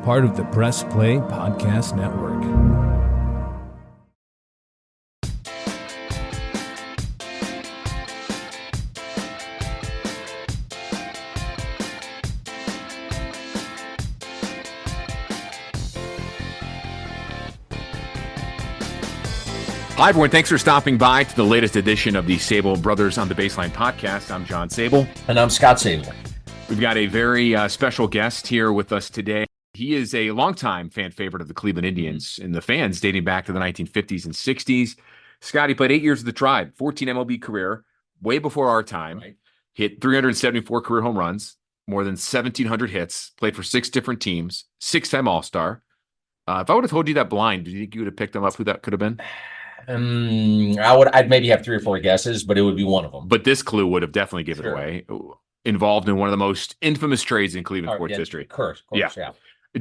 part of the Press Play Podcast Network. Hi, everyone. Thanks for stopping by to the latest edition of the Sabol Brothers on the Baseline podcast. I'm John Sabol. And I'm Scott Sabol. We've got a very special guest here with us today. He is a longtime fan favorite of the Cleveland Indians and the fans dating back to the 1950s and 60s. Scott, he played 8 years with the Tribe, 14 MLB career, way before our time. Right. Hit 374 career home runs, more than 1,700 hits, played for 6 different teams, 6-time All-Star. If I would have told you that blind, do you think you would have picked him up who that could have been? I'd maybe have 3 or 4 guesses, but it would be one of them. But this clue would have definitely given it away. Involved in one of the most infamous trades in Cleveland sports history. Of course, yeah.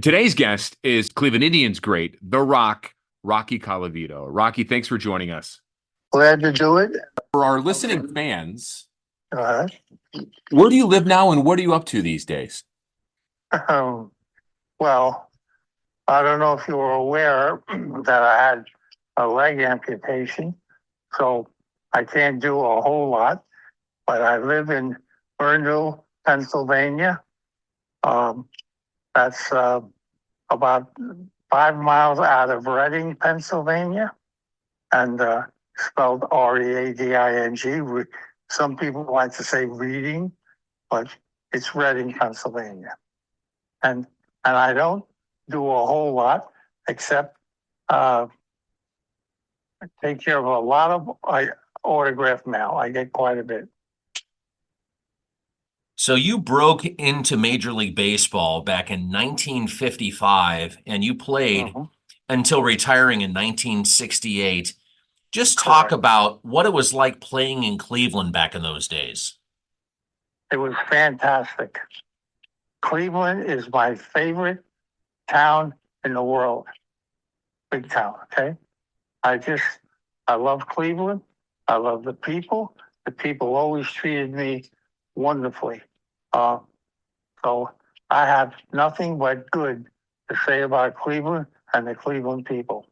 Today's guest is Cleveland Indians great, The Rock, Rocky Colavito. Rocky, thanks for joining us. Glad to do it. For our listening fans, where do you live now and what are you up to these days? Well, I don't know if you were aware that I had a leg amputation, so I can't do a whole lot, but I live in Burnville, Pennsylvania. That's about 5 miles out of Reading, Pennsylvania, and spelled R-E-A-D-I-N-G. Some people like to say Reading, but it's Reading, Pennsylvania. And I don't do a whole lot except take care of a lot of autograph mail. I get quite a bit. So you broke into Major League Baseball back in 1955, and you played until retiring in 1968. Just talk about what it was like playing in Cleveland back in those days. It was fantastic. Cleveland is my favorite town in the world. Big town, okay? I love Cleveland. I love the people. The people always treated me wonderfully. So I have nothing but good to say about Cleveland and the Cleveland people.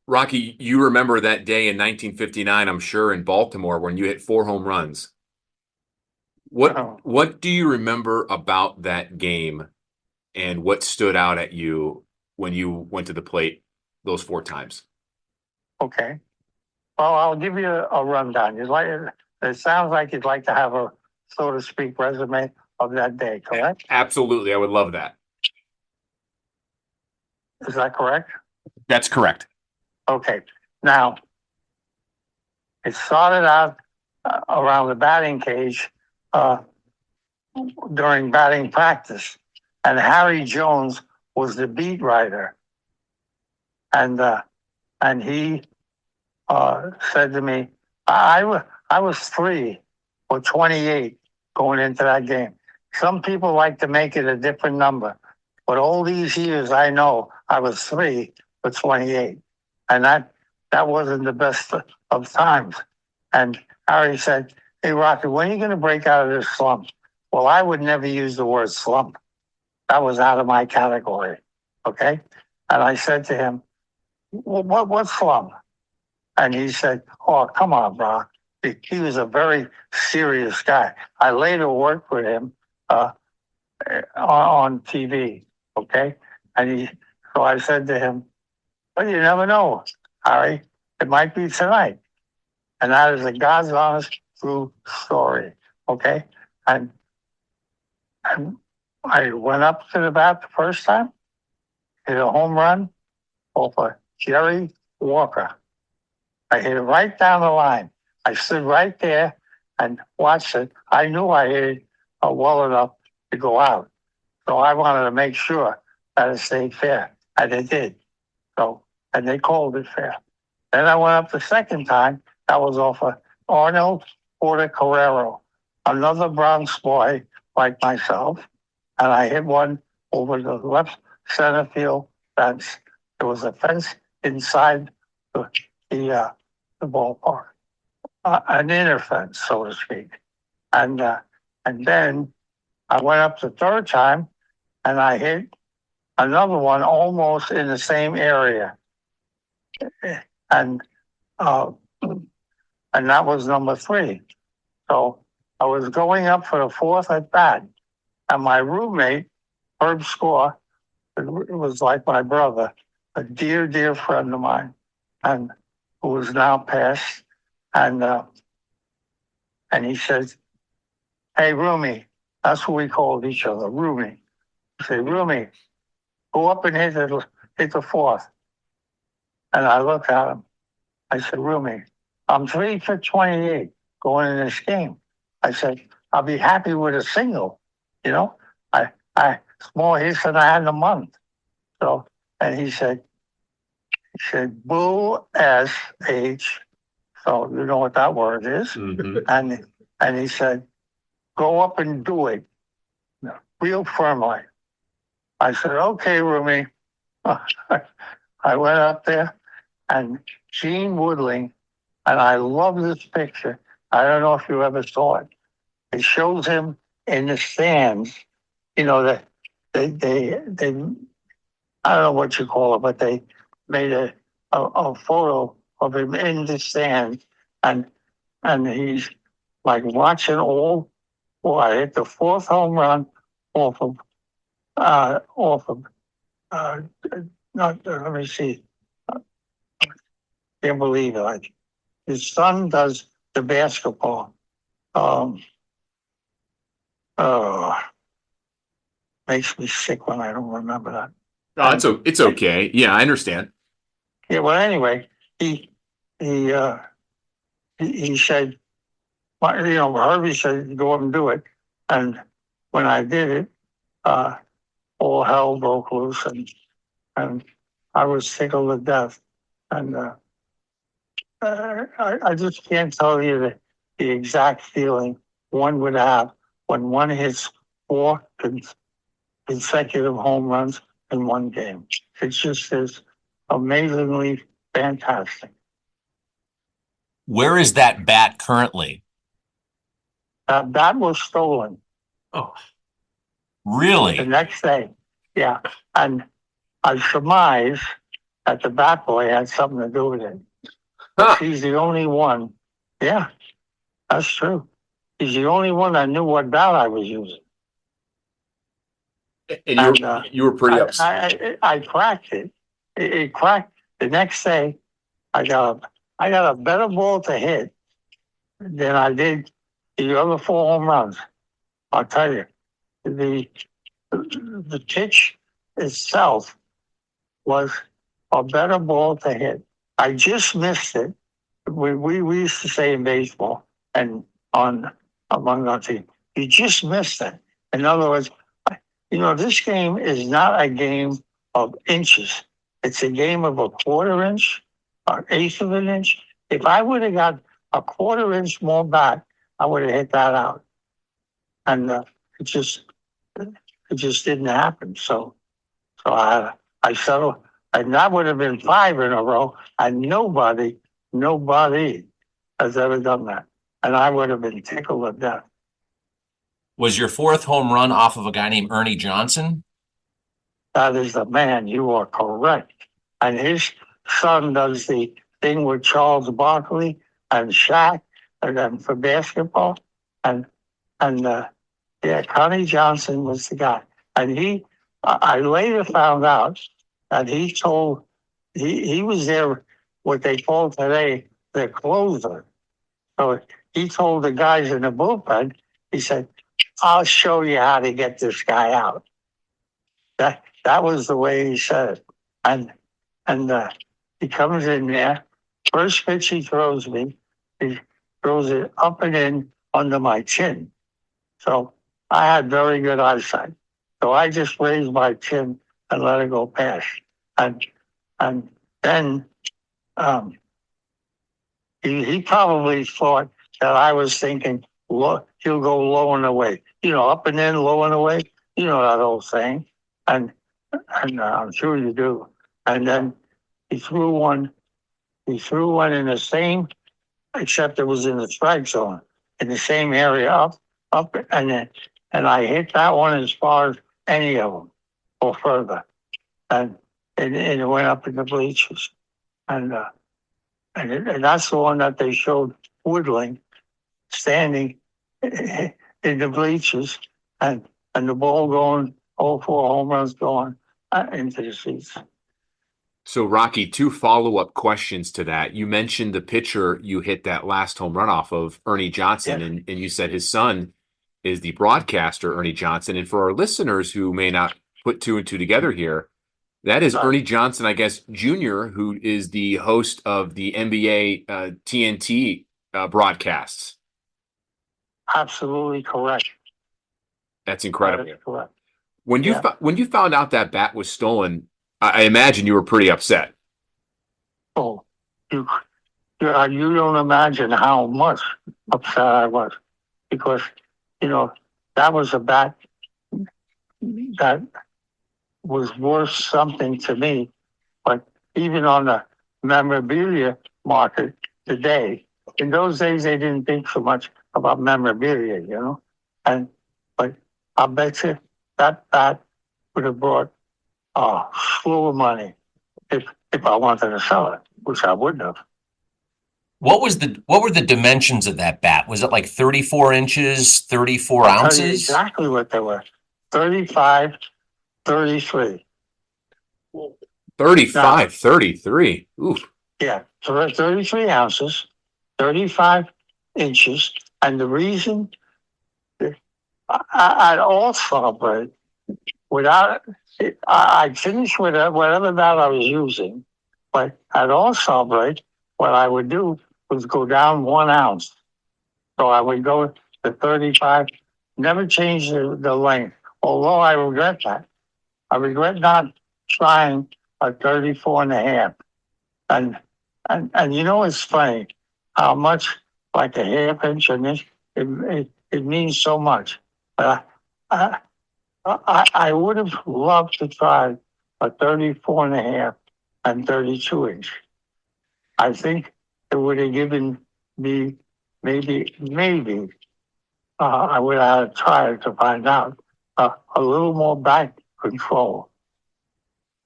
Rocky, you remember that day in 1959, I'm sure, in Baltimore when you hit 4 home runs. What do you remember about that game and what stood out at you when you went to the plate those 4 times? Okay. Well, I'll give you a rundown. It sounds like you'd like to have a, so to speak, resume of that day, correct? Absolutely. I would love that. Is that correct? That's correct. Okay. Now, it started out around the batting cage during batting practice, and Harry Jones was the beat writer. And he said to me, I was 3 or 28 going into that game. Some people like to make it a different number, but all these years I know I was 3 or 28, and that wasn't the best of times. And Harry said, "Hey, Rocky, when are you going to break out of this slump?" Well, I would never use the word slump. That was out of my category, okay? And I said to him, "Well, what slump?" And he said, "Oh, come on, bro." He was a very serious guy. I later worked with him on TV, okay? So I said to him, "Well, you never know, Harry. It might be tonight." And that is a God's honest, true story, okay? And I went up to the bat the first time, hit a home run off of Jerry Walker. I hit it right down the line. I stood right there and watched it. I knew I hit it well enough to go out. So I wanted to make sure that it stayed fair. And it did. And they called it fair. Then I went up the second time. That was off of Arnold Porter Carrero, another Bronx boy like myself. And I hit one over the left center field fence. There was a fence inside the ballpark, an inner fence, so to speak. And then I went up the third time, and I hit another one almost in the same area, and uh, and that was number 3. So I was going up for the 4th at bat, and my roommate, Herb Score, it was like my brother, a dear, dear friend of mine, and who is now passed, and he says, "Hey, Roomie," that's what we called each other, Roomie. He said, "Roomie, go up and hit the 4th." And I looked at him. I said, "Roomie, I'm 3 for 28 going in this game." I said, "I'll be happy with a single, you know. It's more hits than I had in a month." So, and he said, "Boo SH." So you know what that word is. Mm-hmm. And he said, "Go up and do it real firmly." I said, "Okay, Roomie." I went up there, and Gene Woodling, and I love this picture. I don't know if you ever saw it. It shows him in the stands. You know, that they I don't know what you call it, but they made a photo of him in the stands, and he's like watching all. Well, I hit the 4th home run off of not. Let me see. Can't believe it. Like, his son does the basketball. Oh, makes me sick when I don't remember that. Oh, it's okay. Yeah, I understand. Yeah. Well, anyway, he said, Herbie said, "Go up and do it." And when I did it, all hell broke loose, and I was tickled to death. And I just can't tell you the exact feeling one would have when one hits 4 consecutive home runs in one game. It just is amazingly fantastic. Where is that bat currently? That was stolen Oh, the really? next day. Yeah. And I surmise that the bat boy had something to do with it. Huh. He's the only one. Yeah, that's true. He's the only one that knew what bat I was using. And you were pretty upset. I cracked it. It cracked. The next day, I got a better ball to hit than I did the other 4 home runs. I'll tell you, the pitch itself was a better ball to hit. I just missed it. We used to say in baseball and among our team, you just missed it. In other words, this game is not a game of inches. It's a game of a 1/4 inch, or 1/8 of an inch. If I would have got a 1/4 inch more back, I would have hit that out. And it just didn't happen. So I settled, and that would have been 5 in a row, and nobody has ever done that. And I would have been tickled to death. Was your 4th home run off of a guy named Ernie Johnson? That is the man. You are correct. And his son does the thing with Charles Barkley and Shaq, and then for basketball. And Connie Johnson was the guy. And I later found out that he was there, what they call today the closer. So he told the guys in the bullpen, he said, "I'll show you how to get this guy out." That was the way he said it. And he comes in there. First pitch he throws me, he throws it up and in under my chin. So I had very good eyesight. So I just raised my chin and let it go past. And then he probably thought that I was thinking, he'll go low and away. Up and in, low and away. You know that old saying. And I'm sure you do. And then he threw one in the same, except it was in the strike zone, in the same area up, and I hit that one as far as any of them or further. And it went up in the bleachers. And that's the one that they showed Woodling standing in the bleachers and the ball going, all 4 home runs going into the seats. So, Rocky, 2 follow-up questions to that. You mentioned the pitcher you hit that last home run off of, Ernie Johnson, Yes. and you said his son is the broadcaster, Ernie Johnson. And for our listeners who may not put 2 and 2 together here, that is Ernie Johnson, I guess, Jr., who is the host of the NBA TNT broadcasts. Absolutely correct. That's incredible. That is correct. When you found out that bat was stolen, I imagine you were pretty upset. Oh, you don't imagine how much upset I was, because that was a bat that was worth something to me. But even on the memorabilia market today, in those days they didn't think so much about memorabilia, but I bet you that bat would have brought a slew of money if I wanted to sell it, which I wouldn't have. What were the dimensions of that bat? Was it like 34 inches, 34 I'll tell you ounces? exactly what they were. 35, 33. 35, 33. Ooh. Yeah, 33 ounces, 35 inches. And the reason that I'd all celebrate without it, I'd finish with whatever that I was using, but I'd all celebrate. What I would do was go down 1 ounce. So I would go to 35, never change the length, although I regret that. I regret not trying a 34 and a half. And it's funny how much, like a half inch an inch, it means so much. But I would have loved to try a 34 and a half and 32 inch. I think it would have given me maybe I would have tried to find out a little more back control.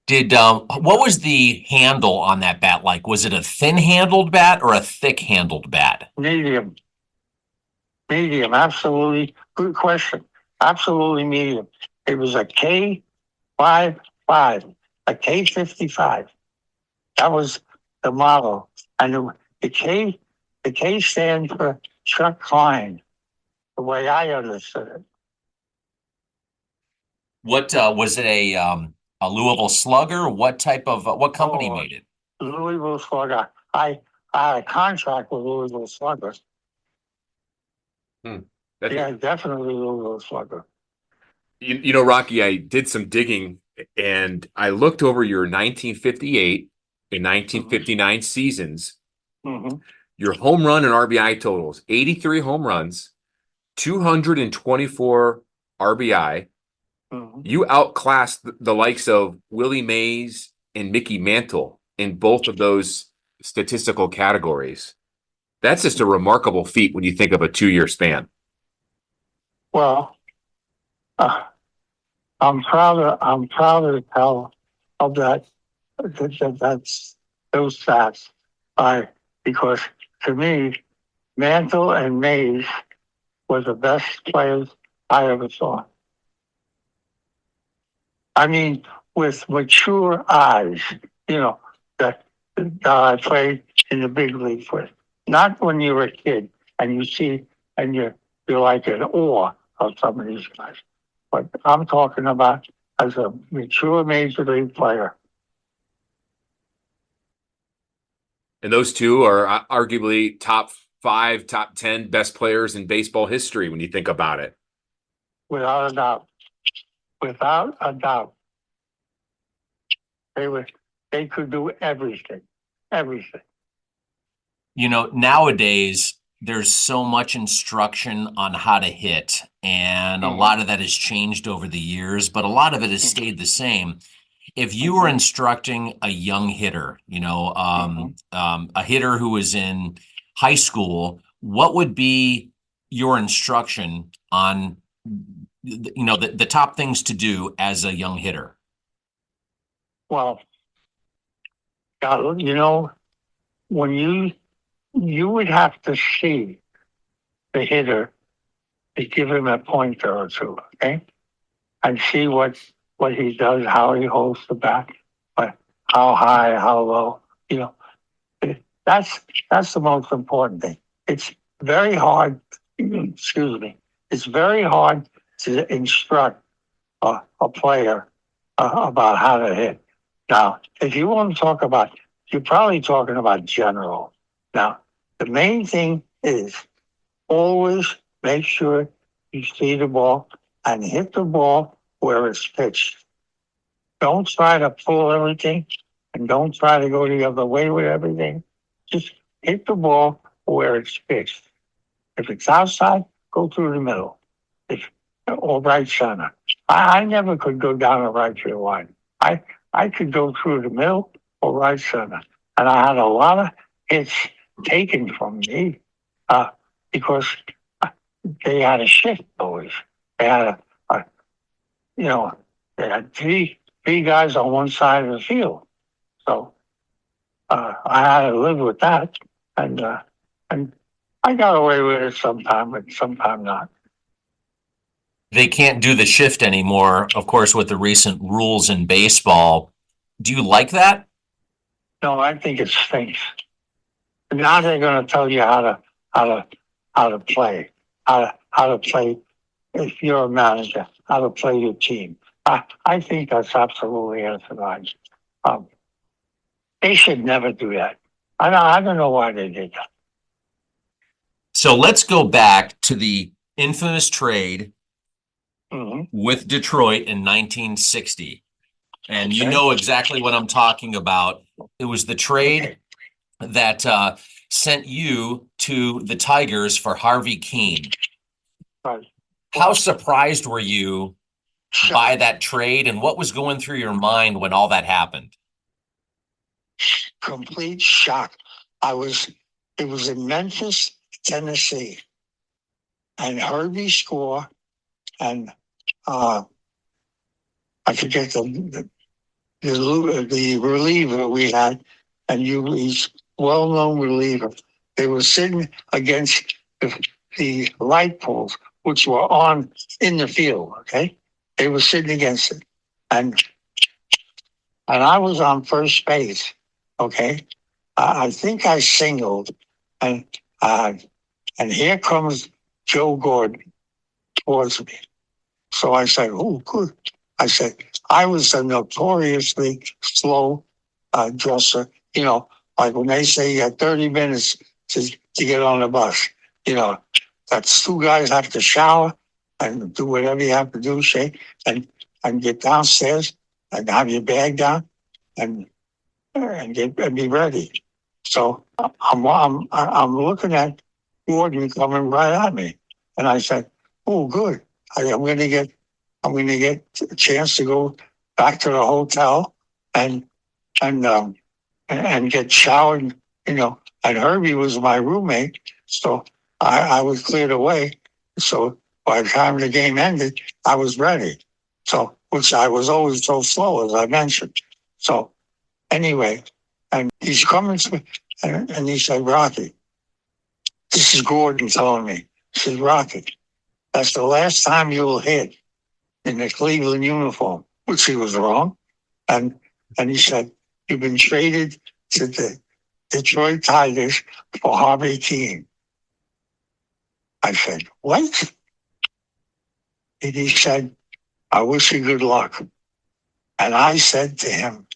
What was the handle on that bat like? Was it a thin-handled bat or a thick-handled bat? Medium, absolutely. Good question. Absolutely medium. It was a K55, a K55. That was the model. And the K stands for Chuck Klein, the way I understood it. What was it, a Louisville Slugger? What company made it? Louisville Slugger. I had a contract with Louisville Slugger. Yeah, definitely Louisville Slugger. Rocky, I did some digging and I looked over your 1958 and 1959 seasons. Mm-hmm. Your home run and RBI totals: 83 home runs, 224 RBI. Mm-hmm. You outclassed the likes of Willie Mays and Mickey Mantle in both of those statistical categories. That's just a remarkable feat when you think of a 2-year span. Well, I'm proud to tell of that's those stats. Because to me, Mantle and Mays were the best players I ever saw. I mean, with mature eyes, that I played in the big leagues with. Not when you're a kid and you see and you're like in awe of some of these guys. But I'm talking about as a mature major league player. And those two are arguably top 5, top 10 best players in baseball history when you think about it. Without a doubt. Without a doubt. They could do everything. Everything. Nowadays, there's so much instruction on how to hit, and a lot of that has changed over the years, but a lot of it has stayed the same. If you were instructing a young hitter, a hitter who was in high school, what would be your instruction on the top things to do as a young hitter? Well, when you would have to see the hitter to give him a pointer or two, okay, and see what he does, how he holds the bat, but how high, how low. You know, that's the most important thing. It's very hard. Excuse me. It's very hard to instruct a player about how to hit. Now, if you want to talk about, you're probably talking about general. Now, the main thing is always make sure you see the ball and hit the ball where it's pitched. Don't try to pull everything and don't try to go the other way with everything. Just hit the ball where it's pitched. If it's outside, go through the middle. Or right center. I never could go down the right field line. I could go through the middle or right center. And I had a lot of hits taken from me because they had a shift always. They had they had three guys on one side of the field. So I had to live with that, and I got away with it sometime, but sometime not. They can't do the shift anymore, of course, with the recent rules in baseball. Do you like that? No, I think it stinks. Now they're going to tell you how to play, how to play. If you're a manager, how to play your team. I think that's absolutely asinine. They should never do that. I don't know why they did that. So let's go back to the infamous trade with Detroit in 1960. And you know exactly what I'm talking about. It was the trade that sent you to the Tigers for Harvey Keene. Right. How surprised were you by that trade, and what was going through your mind when all that happened? Complete shock. It was in Memphis, Tennessee, and Herbie scored, and I forget the reliever we had, and he's well-known reliever. They were sitting against the light poles, which were on in the field. Okay, they were sitting against it, and I was on first base. Okay, I think I singled, and here comes Joe Gordon towards me. So I said, "Oh, good." I said, I was a notoriously slow dresser. Like when they say you got 30 minutes to get on the bus, that's two guys have to shower and do whatever you have to do, shake, and get downstairs and have your bag down and be ready. So I'm looking at Gordon coming right at me, and I said, "Oh, good. I'm going to get a chance to go back to the hotel and get showered." And Herbie was my roommate, so I was cleared away. So by the time the game ended, I was ready. So, which I was always so slow, as I mentioned. So anyway, and he's coming to me, and he said, "Rocky, this is Gordon telling me." He said, "Rocky, that's the last time you'll hit in the Cleveland uniform," which he was wrong. And he said, "You've been traded to the Detroit Tigers for Harvey Keene." I said, "What?" And he said, "I wish you good luck." And I said to him,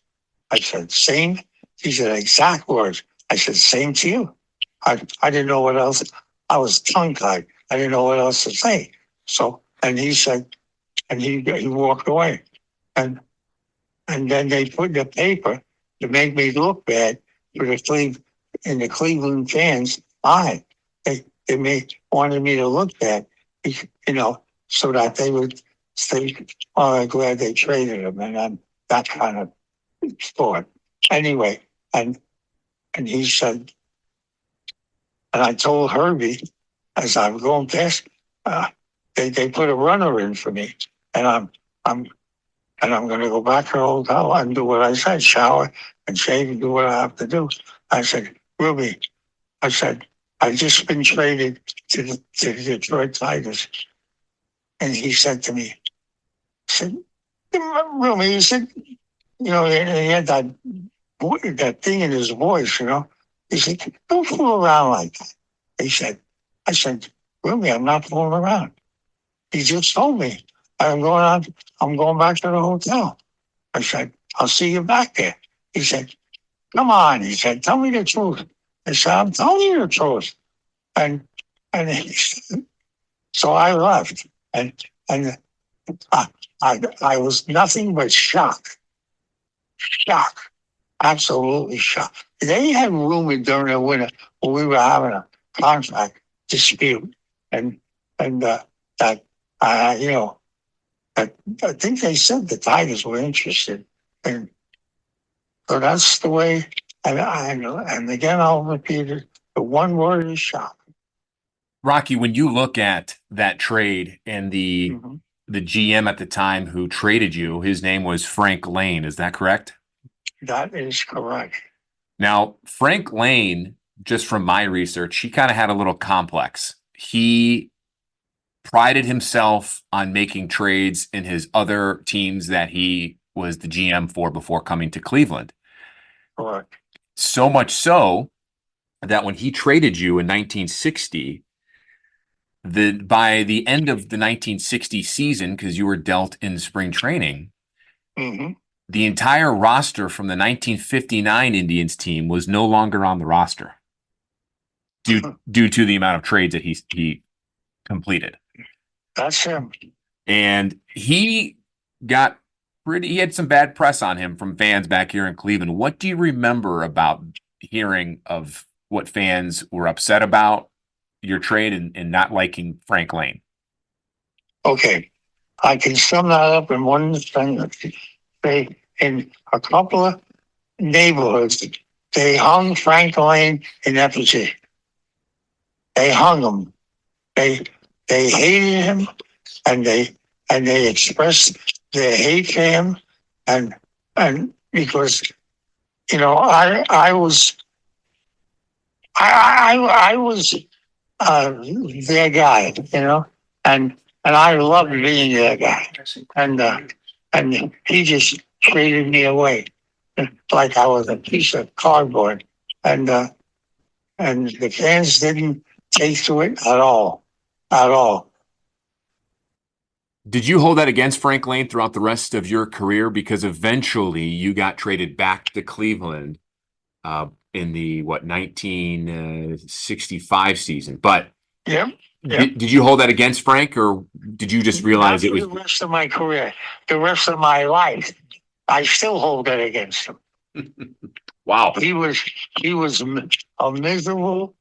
I said, "Same." He said, exact words. I said, "Same to you." I didn't know what else. I was tongue-tied. I didn't know what else to say. So, and he said, and he walked away. And then they put in the paper to make me look bad for the Cleveland fans' eye. They wanted me to look bad, so that they would say, "Oh, I'm glad they traded him," and I'm that kind of sport. Anyway, and he said, and I told Herbie as I was going past, they put a runner in for me, and I'm going to go back to the hotel and do what I said, shower and shave and do what I have to do. I said, Ruby, I said, I just been traded to the Detroit Tigers. And he said to me, he said, Ruby, he said, he had that thing in his voice, He said, don't fool around like that. I said, Ruby, I'm not fooling around. He just told me I'm going back to the hotel. I said, I'll see you back there. He said, come on. He said, tell me the truth. I said, I'm telling you the truth. And he said, so I left. And I was nothing but shocked, absolutely shocked. They had rumored during the winter when we were having a contract dispute, and that I think they said the Tigers were interested, and so that's the way. And again, I'll repeat it: the one word is shock. Rocky, when you look at that trade and the GM at the time who traded you, his name was Frank Lane. Is that correct? That is correct. Now, Frank Lane, just from my research, he kind of had a little complex. He prided himself on making trades in his other teams that he was the GM for before coming to Cleveland. Correct. So much so that when he traded you in 1960, by the end of the 1960 season, because you were dealt in spring training, the entire roster from the 1959 Indians team was no longer on the roster due to the amount of trades that he completed. That's him. And he had some bad press on him from fans back here in Cleveland. What do you remember about hearing of what fans were upset about your trade and not liking Frank Lane? Okay. I can sum that up in one thing. They, in a couple of neighborhoods, they hung Frank Lane in effigy. They hung him. They hated him, and they expressed their hate for him, and because I was their guy, and I loved being their guy, and he just treated me away like I was a piece of cardboard, and the fans didn't take to it at all. Did you hold that against Frank Lane throughout the rest of your career? Because eventually you got traded back to Cleveland in the 1965 season. But did you hold that against Frank, or did you just realize it was the rest of my career, the rest of my life? I still hold that against him. Wow. He was a miserable.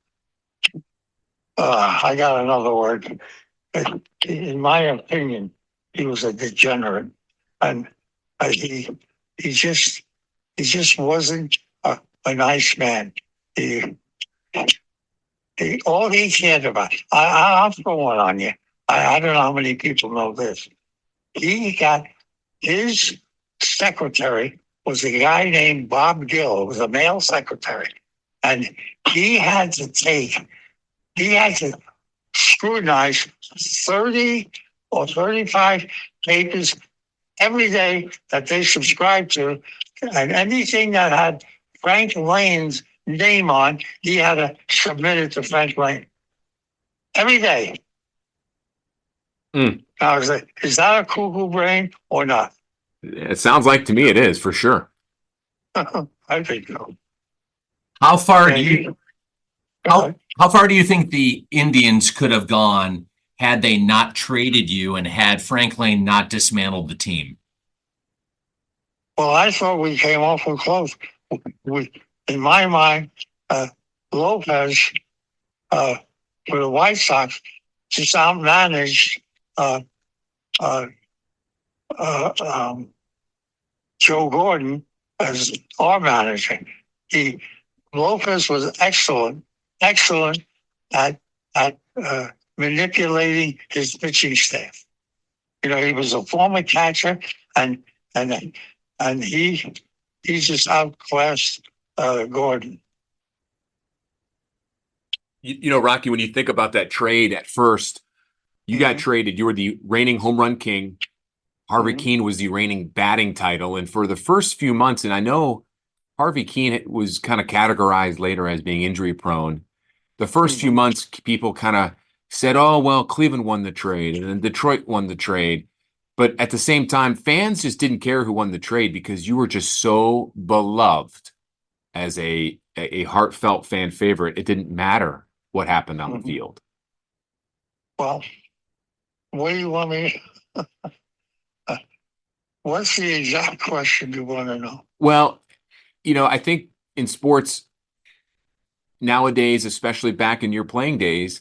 I got another word. In my opinion, he was a degenerate, and he just wasn't a nice man. All he cared about. I'll throw one on you. I don't know how many people know this. He got his secretary was a guy named Bob Gill. It was a male secretary, and he had to scrutinize 30 or 35 papers every day that they subscribed to, and anything that had Frank Lane's name on, he had to submit it to Frank Lane every day. Now, is that a cuckoo brain or not? It sounds like to me it is, for sure. I think so. How far do you think the Indians could have gone had they not traded you and had Frank Lane not dismantled the team? Well, I thought we came awful close. In my mind, Lopez for the White Sox just outmanaged Joe Gordon as our manager. Lopez was excellent at manipulating his pitching staff. You know, he was a former catcher, and and and he just outclassed Gordon. You know, Rocky, when you think about that trade at first, you got traded. You were the reigning home run king. Harvey Keene was the reigning batting title. And for the first few months, and I know Harvey Keene was kind of categorized later as being injury prone. The first few months, people kind of said, oh, well, Cleveland won the trade and then Detroit won the trade. But at the same time, fans just didn't care who won the trade because you were just so beloved as a heartfelt fan favorite. It didn't matter what happened on the field. Well, what do you want me? What's the exact question you want to know? Well, you know, I think in sports nowadays, especially back in your playing days,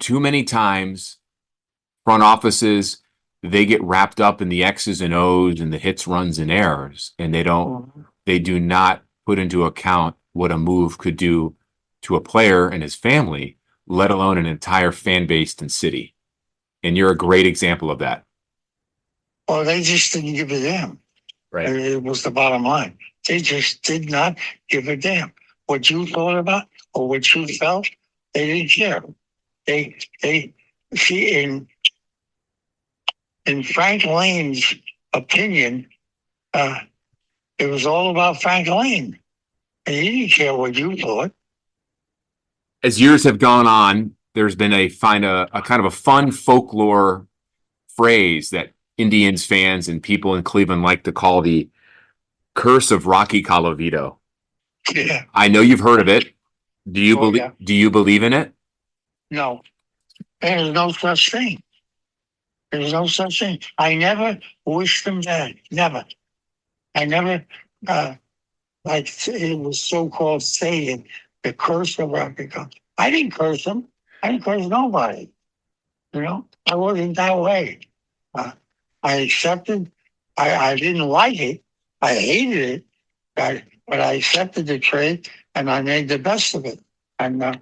too many times front offices, they get wrapped up in the X's and O's and the hits, runs, and errors, and they do not put into account what a move could do to a player and his family, let alone an entire fan base and city. And you're a great example of that. Well, they just didn't give a damn. Right. It was the bottom line. They just did not give a damn. What you thought about or what you felt, they didn't care. They see in Frank Lane's opinion, it was all about Frank Lane. And he didn't care what you thought. As years have gone on, there's been a kind of a fun folklore phrase that Indians fans and people in Cleveland like to call the curse of Rocky Colavito. Yeah. I know you've heard of it. Do you believe? Yeah. Do you believe in it? No. There's no such thing. There's no such thing. I never wished them bad. Never. I never, like it was so-called saying, the curse of Rocky Colavito. I didn't curse him. I didn't curse nobody. You know, I wasn't that way. I accepted. I didn't like it. I hated it. But I accepted the trade, and I made the best of it. And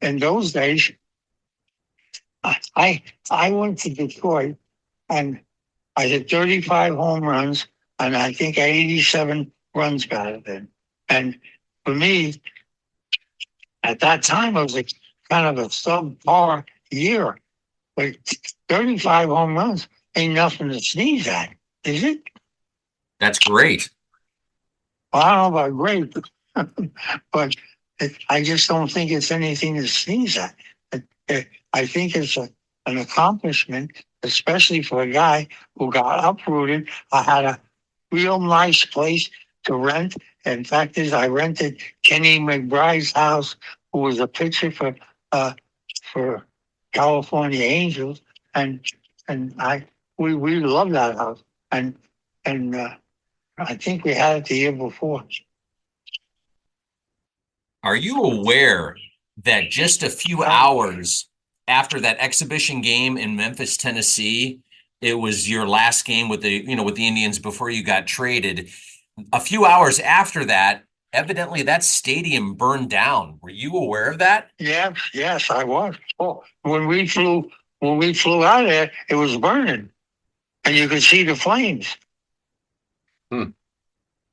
in those days, I went to Detroit, and I hit 35 home runs, and I think 87 runs got it in. And for me, at that time, it was a kind of a subpar year. But 35 home runs ain't nothing to sneeze at, is it? That's great. Well, I don't know about great, but I just don't think it's anything to sneeze at. I think it's an accomplishment, especially for a guy who got uprooted. I had a real nice place to rent. In fact, I rented Kenny McBride's house, who was a pitcher for California Angels, and we loved that house, and I think we had it the year before. Are you aware that just a few hours after that exhibition game in Memphis, Tennessee, it was your last game with the Indians before you got traded? A few hours after that, evidently that stadium burned down. Were you aware of that? Yes, I was. Oh, when we flew out of there, it was burning, and you could see the flames.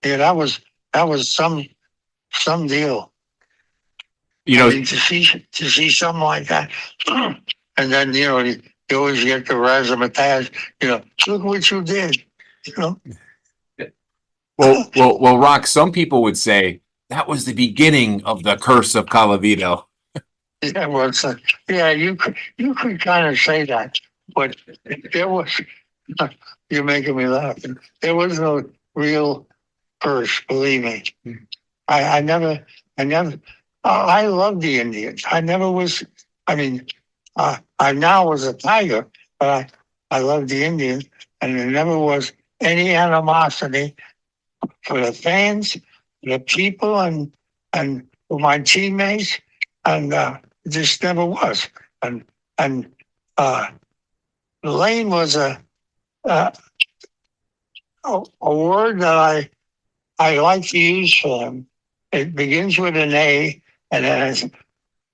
Yeah, that was some deal. You know, I mean, to see something like that, and then you always get the razzmatazz. Look what you did. Well, Rock. Some people would say that was the beginning of the curse of Colavito. Yeah, well, you could kind of say that, but there was. You're making me laugh. There was no real curse, believe me. I never. I love the Indians. I never was. I mean, I now was a Tiger, but I love the Indians, and there never was any animosity for the fans, the people, and for my teammates, and it just never was. And Lane was a word that I like to use for him. It begins with an A, and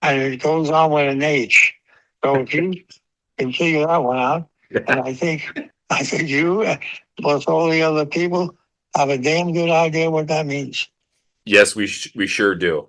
it goes on with an H. So if you can figure that one out, and I think you, plus all the other people, have a damn good idea what that means. Yes, we sure do.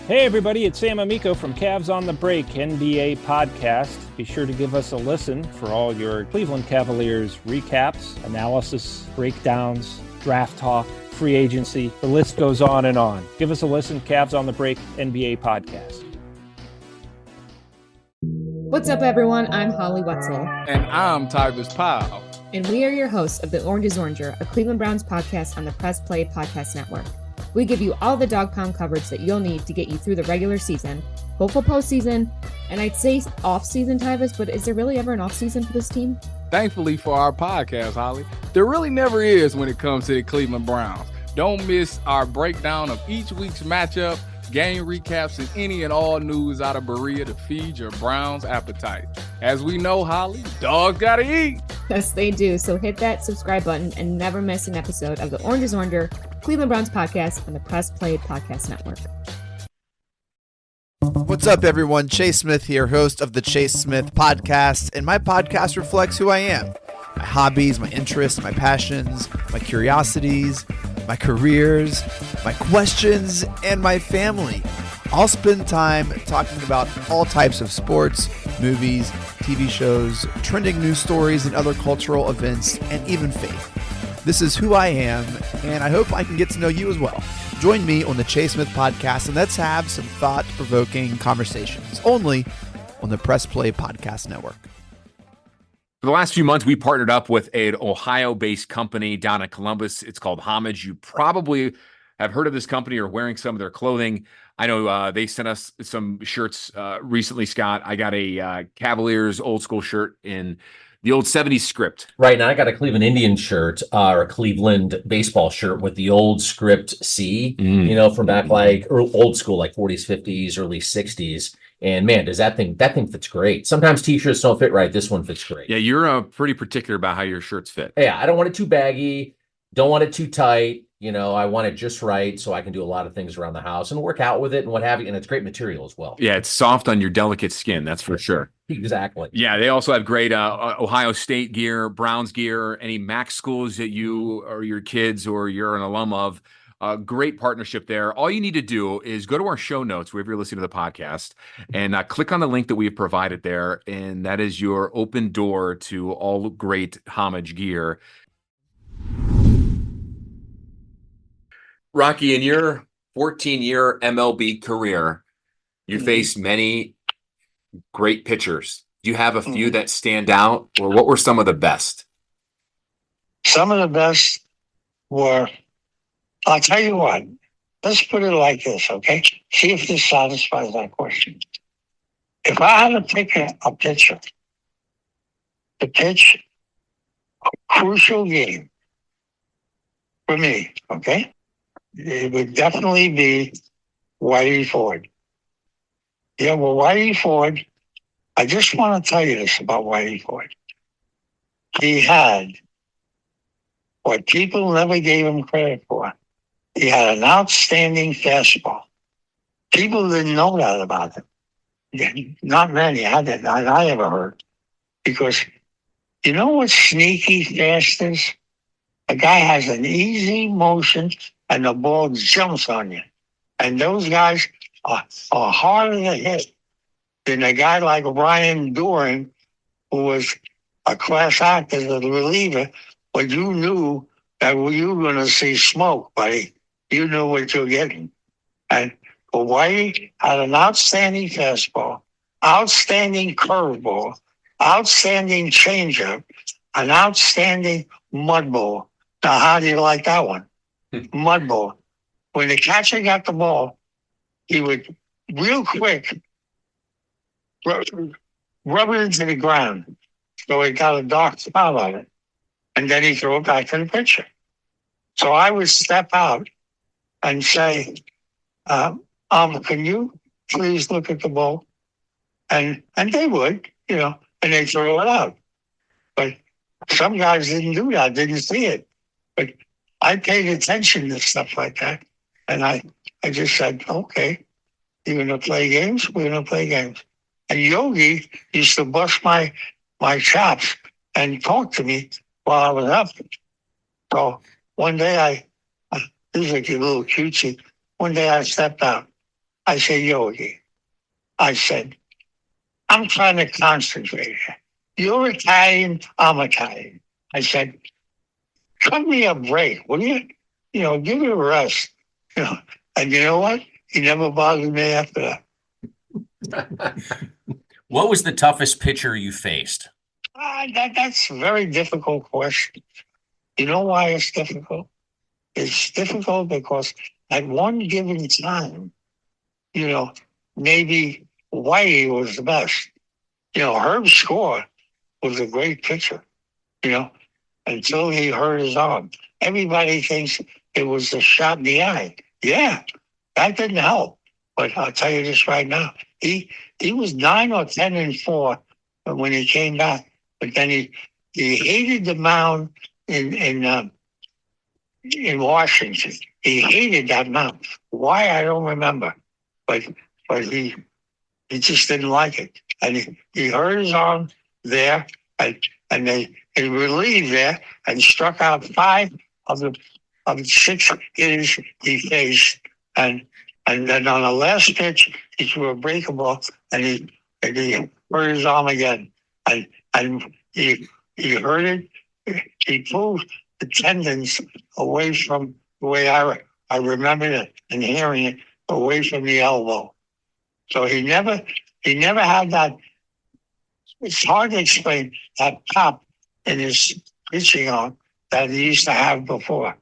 Hey everybody, it's Sam Amico from Cavs on the Break NBA podcast. Be sure to give us a listen for all your Cleveland Cavaliers recaps, analysis, breakdowns, draft talk, free agency. The list goes on and on. Give us a listen, Cavs on the Break NBA podcast. What's up, everyone? I'm Holly Wetzel. And I'm Tybus Powell. And we are your hosts of The Orange is Oranger, a Cleveland Browns podcast on the Press Play Podcast Network. We give you all the dog pound coverage that you'll need to get you through the regular season, hopeful postseason, and I'd say off-season, Tybus, but is there really ever an off-season for this team? Thankfully for our podcast, Holly, there really never is when it comes to the Cleveland Browns. Don't miss our breakdown of each week's matchup, game recaps, and any and all news out of Berea to feed your Browns appetite. As we know, Holly, dogs gotta eat. Yes, they do. So hit that subscribe button and never miss an episode of The Orange is Oranger, Cleveland Browns podcast on the Press Play Podcast Network. What's up, everyone? Chase Smith here, host of the Chase Smith podcast, and my podcast reflects who I am. My hobbies, my interests, my passions, my curiosities, my careers, my questions, and my family. I'll spend time talking about all types of sports, movies, TV shows, trending news stories, and other cultural events, and even faith. This is who I am, and I hope I can get to know you as well. Join me on the Chase Smith podcast, and let's have some thought-provoking conversations, only on the Press Play Podcast Network. For the last few months, we partnered up with an Ohio-based company down in Columbus. It's called Homage. You probably have heard of this company or wearing some of their clothing. I know they sent us some shirts recently, Scott. I got a Cavaliers old school shirt in the old 70s script. Right, and I got a Cleveland Indians shirt or a Cleveland baseball shirt with the old script C, from back like old school, like 40s, 50s, early 60s. And man, does that thing fits great. Sometimes t-shirts don't fit right. This one fits great. Yeah, you're pretty particular about how your shirts fit. Yeah, I don't want it too baggy. Don't want it too tight. I want it just right so I can do a lot of things around the house and work out with it and what have you. And it's great material as well. Yeah, it's soft on your delicate skin. That's for sure. Exactly. Yeah, they also have great Ohio State gear, Browns gear, any MAC schools that you or your kids or you're an alum of. Great partnership there. All you need to do is go to our show notes, wherever you're listening to the podcast, and click on the link that we've provided there. And that is your open door to all great Homage gear. Rocky, in your 14-year MLB career, you faced many great pitchers. Do you have a few that stand out, or what were some of the best? Some of the best were, I'll tell you what, let's put it like this, okay? See if this satisfies that question. If I had to pick a pitcher to pitch a crucial game for me, okay? It would definitely be Whitey Ford. Yeah, well, Whitey Ford, I just want to tell you this about Whitey Ford. He had what people never gave him credit for. He had an outstanding fastball. People didn't know that about him. Not many had that I ever heard. Because you know what sneaky fast is? A guy has an easy motion and the ball jumps on you. And those guys are harder to hit than a guy like Ryan Doran, who was a class act as a reliever, but you knew that you were going to see smoke, buddy. You knew what you're getting. And Whitey had an outstanding fastball, outstanding curveball, outstanding changeup, an outstanding mud ball. Now, how do you like that one? Mud ball. When the catcher got the ball, he would real quick rub it into the ground so it got a dark spot on it. And then he threw it back to the pitcher. So I would step out and say, can you please look at the ball? And they would, and they throw it out. But some guys didn't do that, didn't see it. But I paid attention to stuff like that. And I just said, okay, you're going to play games? We're going to play games. And Yogi used to bust my chops and talk to me while I was up. So one day this is like a little cutesy. One day I stepped out. I said, Yogi, I said, I'm trying to concentrate. You're Italian, I'm Italian. I said, cut me a break, will you? Give me a rest. And you know what? He never bothered me after that. What was the toughest pitcher you faced? That's a very difficult question. You know why it's difficult? It's difficult because at one given time, maybe Whitey was the best. Herb Score was a great pitcher, until he hurt his arm. Everybody thinks it was a shot in the eye. Yeah, that didn't help. But I'll tell you this right now. He was 9 or 10-4 when he came back. But then he hated the mound in Washington. He hated that mound. Why, I don't remember. But he just didn't like it. And he hurt his arm there, and they relieved there and struck out 5 of the 6 hitters he faced. And then on the last pitch, he threw a breaking ball, and he hurt his arm again. And he hurt it. He pulled the tendons away from the way I remember it and hearing it, away from the elbow. So he never had that. It's hard to explain that pop in his pitching arm that he used to have before.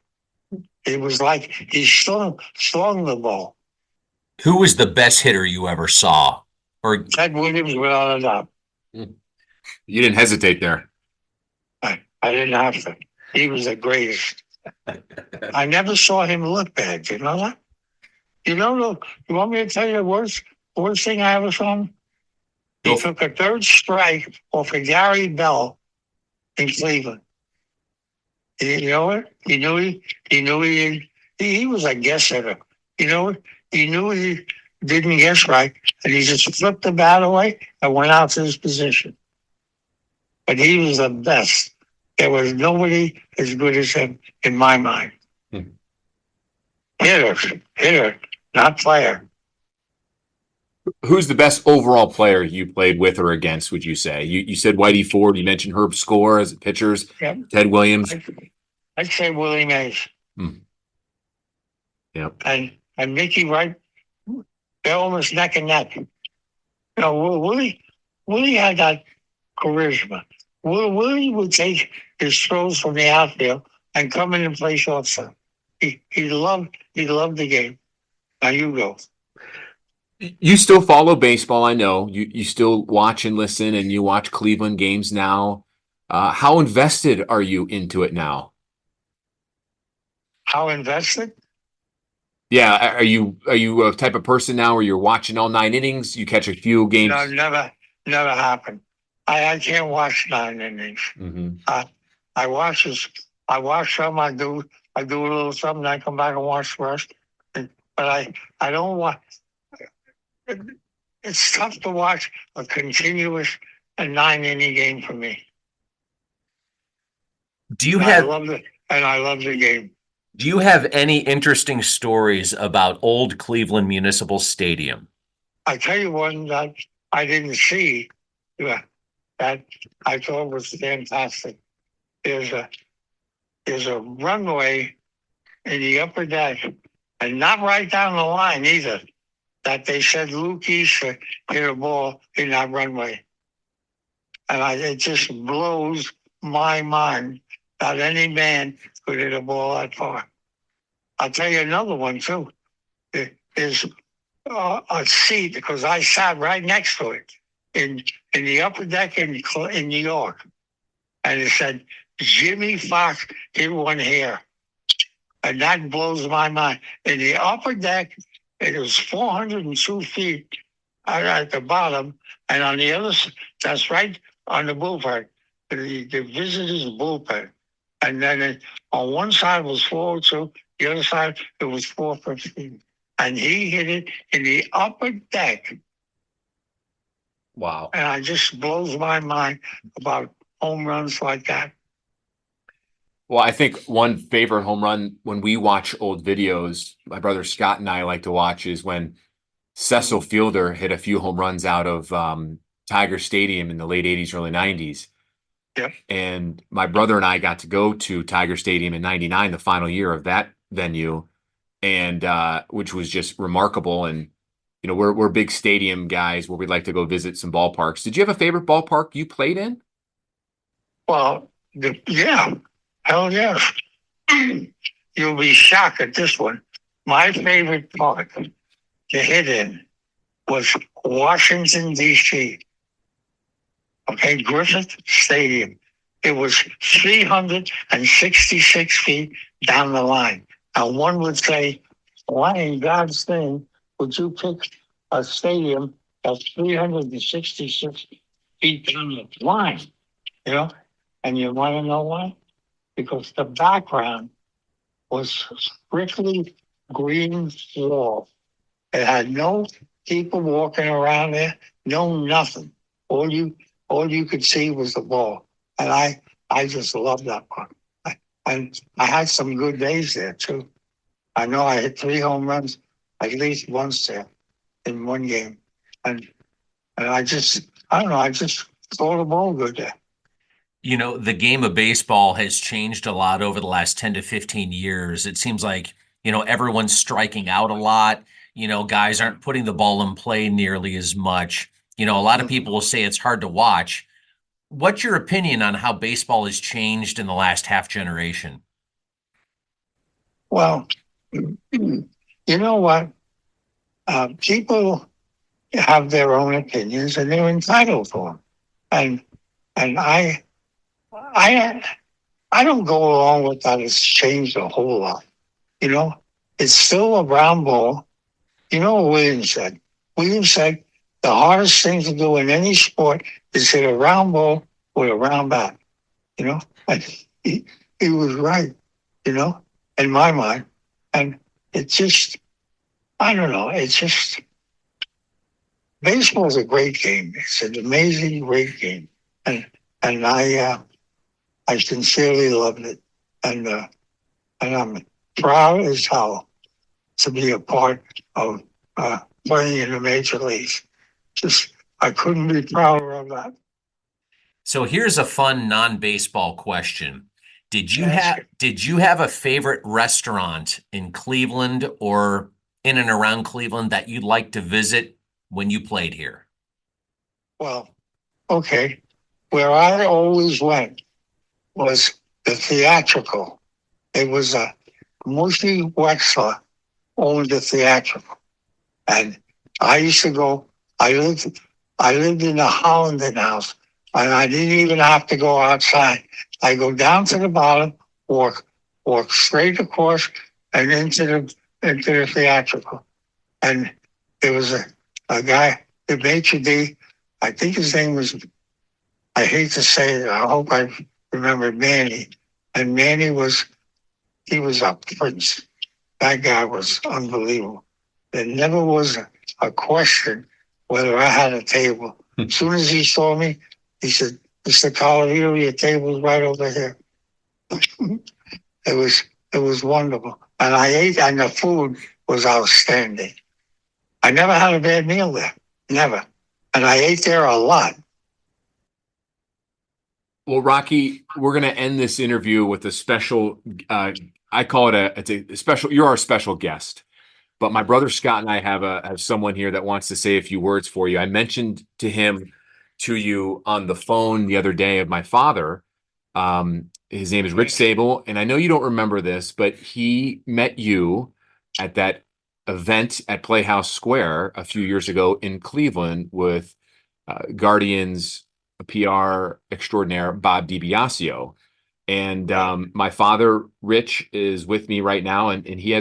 It was like he slung the ball. Who was the best hitter you ever saw? Or Ted Williams, without a doubt. You didn't hesitate there. I didn't have to. He was the greatest. I never saw him look bad. You know that? You want me to tell you the worst thing I ever saw him? He took a 3rd strike off of Gary Bell in Cleveland. You know what? He knew he was a guess hitter. You know what? He knew he didn't guess right, and he just flipped the bat away and went out to his position. But he was the best. There was nobody as good as him in my mind. Hitter, not player. Who's the best overall player you played with or against, would you say? You said Whitey Ford. You mentioned Herb Score as pitchers. Yep. Ted Williams. I'd say Willie Mays. Yep. And Mickey Wright. They're almost neck and neck. Willie had that charisma. Willie would take his throws from the outfield and come in and play shortstop. He loved the game. Now you go. You still follow baseball, I know. You still watch and listen, and you watch Cleveland games now. How invested are you into it now? How invested? Yeah, are you a type of person now where you're watching all 9 innings? You catch a few games? No, never happened. I can't watch 9 innings. Mm-hmm. I watch some. I do a little something. I come back and watch the rest. But I don't watch. It's tough to watch a continuous 9-inning game for me. I love the game. Do you have any interesting stories about old Cleveland Municipal Stadium? I tell you one that I didn't see that I thought was fantastic. There's a runway in the upper deck, and not right down the line either, that they said Luke East hit a ball in that runway. And it just blows my mind that any man could hit a ball that far. I'll tell you another one, too. There's a seat, because I sat right next to it, in the upper deck in New York. And it said, Jimmy Fox hit one here. And that blows my mind. In the upper deck, it was 402 feet at the bottom. And on the other side, that's right on the bullpen, the visitors' bullpen. And then on one side was 402, the other side it was 415. And he hit it in the upper deck. Wow. And it just blows my mind about home runs like that. Well, I think one favorite home run when we watch old videos, my brother Scott and I like to watch, is when Cecil Fielder hit a few home runs out of Tiger Stadium in the late 80s, early 90s. Yep. And my brother and I got to go to Tiger Stadium in 99, the final year of that venue, and which was just remarkable. And, you know, we're big stadium guys where we'd like to go visit some ballparks. Did you have a favorite ballpark you played in? Well, yeah. Hell yes. You'll be shocked at this one. My favorite park to hit in was Washington, D.C. Okay, Griffith Stadium. It was 366 feet down the line. And one would say, why in God's name would you pick a stadium that's 366 feet down the line? You know? And you want to know why? Because the background was strictly green wall. It had no people walking around there, no nothing. All you could see was the ball. And I just loved that part. And I had some good days there too. I know I hit 3 home runs at least once there in one game. And I just throw the ball good there. You know, the game of baseball has changed a lot over the last 10 to 15 years. It seems like, you know, everyone's striking out a lot. You know, guys aren't putting the ball in play nearly as much. You know, a lot of people will say it's hard to watch. What's your opinion on how baseball has changed in the last half generation? Well, you know what? People have their own opinions and they're entitled to them. And I don't go along with that. It's changed a whole lot. You know, it's still a round ball. You know what Williams said? Williams said the hardest thing to do in any sport is hit a round ball with a round bat. You know, and he was right, you know, in my mind. And it's just, I don't know, it's just, baseball is a great game. It's an amazing, great game. And I sincerely loved it. And I'm proud as hell to be a part of playing in the major leagues. Just, I couldn't be prouder of that. So here's a fun non-baseball question. Did you have a favorite restaurant in Cleveland or in and around Cleveland that you'd like to visit when you played here? Well, okay. Where I always went was the theatrical. It was a Mushy Wexler owned the theatrical. And I used to go, I lived in the Hollanden house, and I didn't even have to go outside. I go down to the bottom, walk straight across and into the theatrical. And there was a guy, the maitre d', I think his name was, I hate to say it, I hope I remember Manny. And Manny he was a prince. That guy was unbelievable. There never was a question whether I had a table. As soon as he saw me, he said, Mr. Colavito, your table's right over here. It was wonderful. And I ate, and the food was outstanding. I never had a bad meal there. Never. And I ate there a lot. Well, Rocky, we're going to end this interview with a special, I call it it's a special, you're our special guest. But my brother Scott and I have someone here that wants to say a few words for you. I mentioned to you on the phone the other day of my father. His name is Rich Sabol, and I know you don't remember this, but he met you at that event at Playhouse Square a few years ago in Cleveland with Guardians PR extraordinaire Bob DiBiasio. And my father, Rich, is with me right now, and he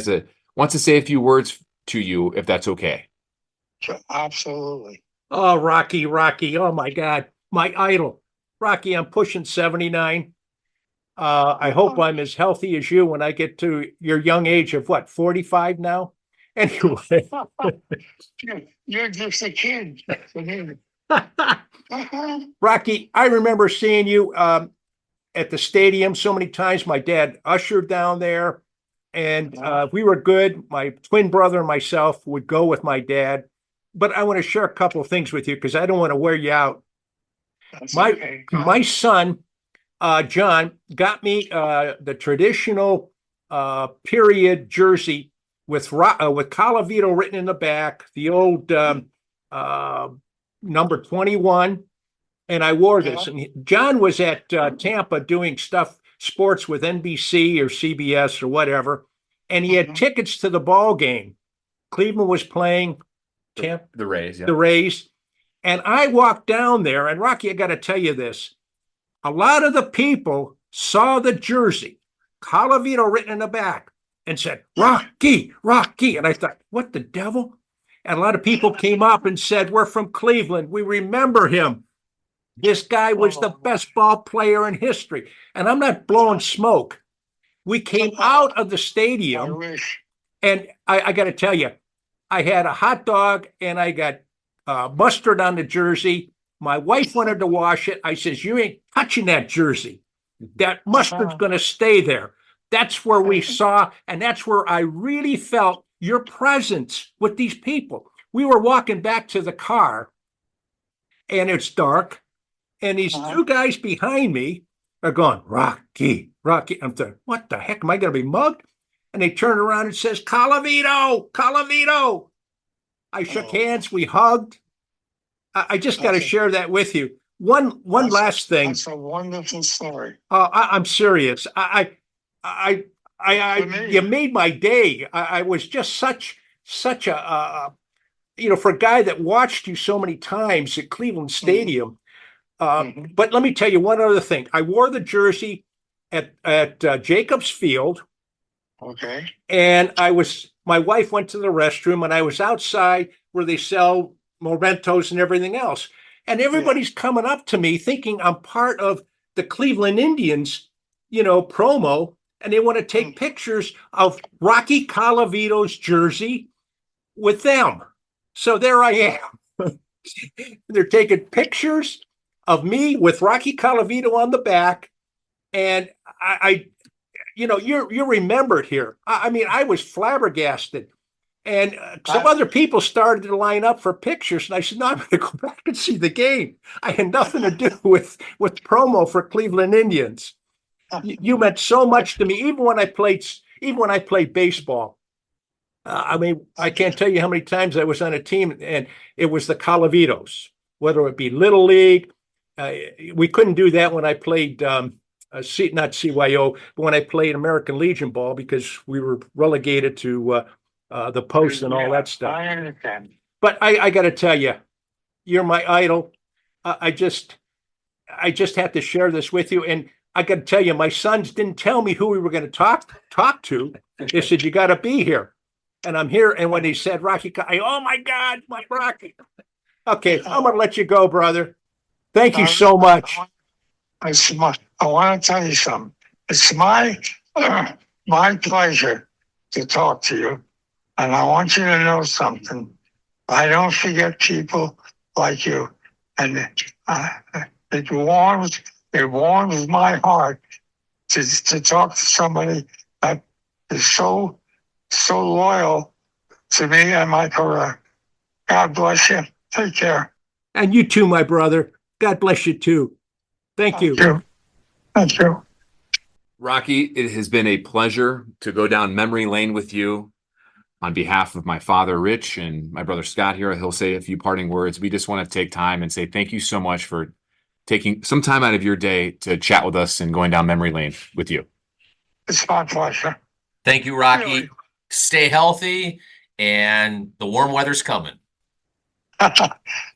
wants to say a few words to you, if that's okay. Sure, absolutely. Oh, Rocky. Oh, my God. My idol. Rocky, I'm pushing 79. I hope I'm as healthy as you when I get to your young age of what, 45 now? Anyway. You're just a kid. Rocky, I remember seeing you at the stadium so many times. My dad ushered down there, and we were good. My twin brother and myself would go with my dad. But I want to share a couple of things with you because I don't want to wear you out. My son, John, got me the traditional period jersey with Colavito written in the back, the old number 21, and I wore this. And John was at Tampa doing sports with NBC or CBS or whatever, and he had tickets to the ball game. Cleveland was playing Tampa, The Rays, yeah. the Rays, and I walked down there. And Rocky, I got to tell you this: a lot of the people saw the jersey, Colavito written in the back, and said, "Rocky, Rocky," and I thought, "What the devil?" And a lot of people came up and said, "We're from Cleveland. We remember him. This guy was the best ball player in history." And I'm not blowing smoke. We came out of the stadium, and I got to tell you, I had a hot dog and I got mustard on the jersey. My wife wanted to wash it. I says, "You ain't touching that jersey. That mustard's going to stay there." That's where we saw, and that's where I really felt your presence with these people. We were walking back to the car, and it's dark, and these two guys behind me are going, "Rocky, Rocky." I'm thinking, what the heck? Am I going to be mugged? And they turn around and says, "Colavito, Colavito." I shook hands. We hugged. I just got to share that with you. One last thing. That's a wonderful story. I'm serious. You made my day. I was just such a for a guy that watched you so many times at Cleveland Stadium. But let me tell you one other thing. I wore the jersey at Jacobs Field. Okay. And my wife went to the restroom, and I was outside where they sell mementos and everything else. And everybody's coming up to me thinking I'm part of the Cleveland Indians, promo, and they want to take pictures of Rocky Colavito's jersey with them. So there I am. They're taking pictures of me with Rocky Colavito on the back. And you're remembered here. I mean, I was flabbergasted. And some other people started to line up for pictures. And I said, "No, I'm going to go back and see the game. I had nothing to do with promo for Cleveland Indians." You meant so much to me, even when I played baseball. I mean, I can't tell you how many times I was on a team and it was the Colavitos, whether it be Little League. We couldn't do that when I played, not CYO, but when I played American Legion ball because we were relegated to the post and all that stuff. I understand. But I got to tell you, you're my idol. I just have to share this with you. And I got to tell you, my sons didn't tell me who we were going to talk to. They said, "You got to be here." And I'm here. And when he said Rocky, oh my God, my Rocky. Okay, I'm going to let you go, brother. Thank you so much. I want to tell you something. It's my pleasure to talk to you. And I want you to know something. I don't forget people like you. And it warms my heart to talk to somebody that is so loyal to me and my career. God bless you. Take care. And you too, my brother. God bless you too. Thank you. Thank you. Rocky, it has been a pleasure to go down memory lane with you. On behalf of my father, Rich, and my brother, Scott, here, he'll say a few parting words. We just want to take time and say thank you so much for taking some time out of your day to chat with us and going down memory lane with you. It's my pleasure. Thank you, Rocky. Really? Stay healthy, and the warm weather's coming.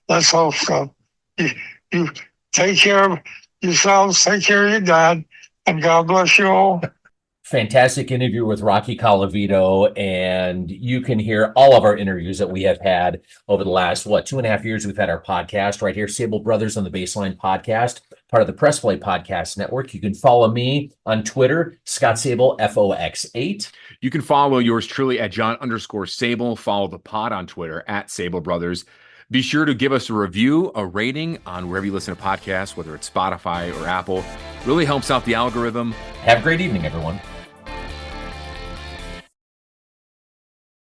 Let's hope so. You take care of yourselves, take care of your dad, and God bless you all. Fantastic interview with Rocky Colavito, and you can hear all of our interviews that we have had over the last, 2.5 years. We've had our podcast right here, Sabol Brothers on the Baseline podcast, part of the Press Play Podcast Network. You can follow me on Twitter, Scott Sabol, FOX8. You can follow yours truly at John_Sabol. Follow the pod on Twitter at Sabol Brothers. Be sure to give us a review, a rating on wherever you listen to podcasts, whether it's Spotify or Apple. Really helps out the algorithm. Have a great evening, everyone.